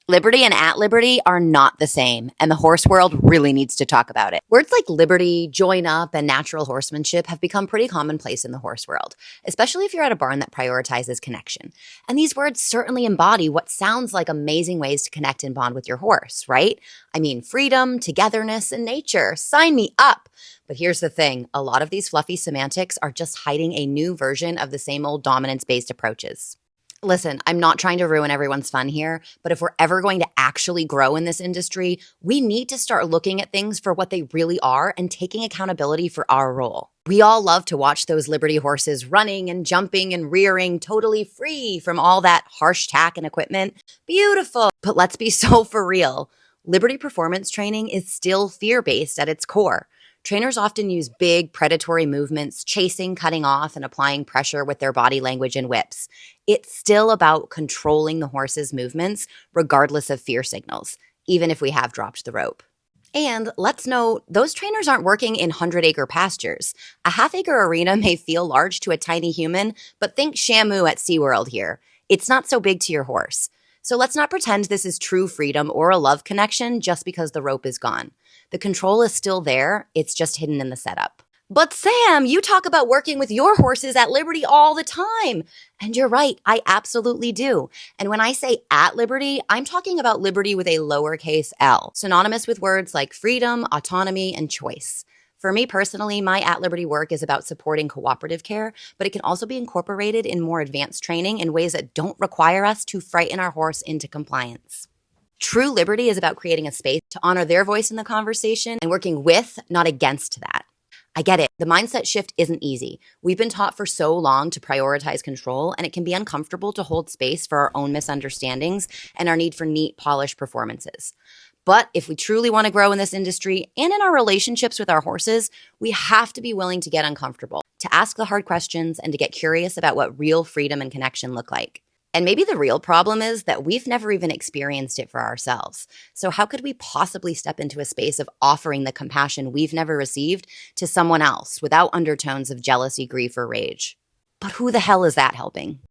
Liberty and at liberty are not the same, and the horse world really needs to talk about it. Words like liberty, join up, and natural horsemanship have become pretty commonplace in the horse world, especially if you're at a barn that prioritizes connection. And these words certainly embody what sounds like amazing ways to connect and bond with your horse, right? I mean, freedom, togetherness, and nature. Sign me up. But here's the thing, a lot of these fluffy semantics are just hiding a new version of the same old dominance-based approaches. Listen, I'm not trying to ruin everyone's fun here, but if we're ever going to actually grow in this industry, we need to start looking at things for what they really are and taking accountability for our role. We all love to watch those Liberty horses running and jumping and rearing, totally free from all that harsh tack and equipment. Beautiful. But let's be so for real. Liberty performance training is still fear-based at its core. Trainers often use big, predatory movements, chasing, cutting off, and applying pressure with their body language and whips. It's still about controlling the horse's movements, regardless of fear signals, even if we have dropped the rope. And let's note, those trainers aren't working in 100-acre pastures. A half-acre arena may feel large to a tiny human, but think Shamu at SeaWorld here. It's not so big to your horse. So let's not pretend this is true freedom or a love connection just because the rope is gone. The control is still there, it's just hidden in the setup. But Sam, you talk about working with your horses at liberty all the time. And you're right, I absolutely do. And when I say at liberty, I'm talking about liberty with a lowercase l, synonymous with words like freedom, autonomy, and choice. For me personally, my at liberty work is about supporting cooperative care, but it can also be incorporated in more advanced training in ways that don't require us to frighten our horse into compliance. True liberty is about creating a space to honor their voice in the conversation and working with, not against that. I get it. The mindset shift isn't easy. We've been taught for so long to prioritize control, and it can be uncomfortable to hold space for our own misunderstandings and our need for neat, polished performances. But if we truly want to grow in this industry and in our relationships with our horses, we have to be willing to get uncomfortable, to ask the hard questions, and to get curious about what real freedom and connection look like. And maybe the real problem is that we've never even experienced it for ourselves. So how could we possibly step into a space of offering the compassion we've never received to someone else without undertones of jealousy, grief, or rage? But who the hell is that helping?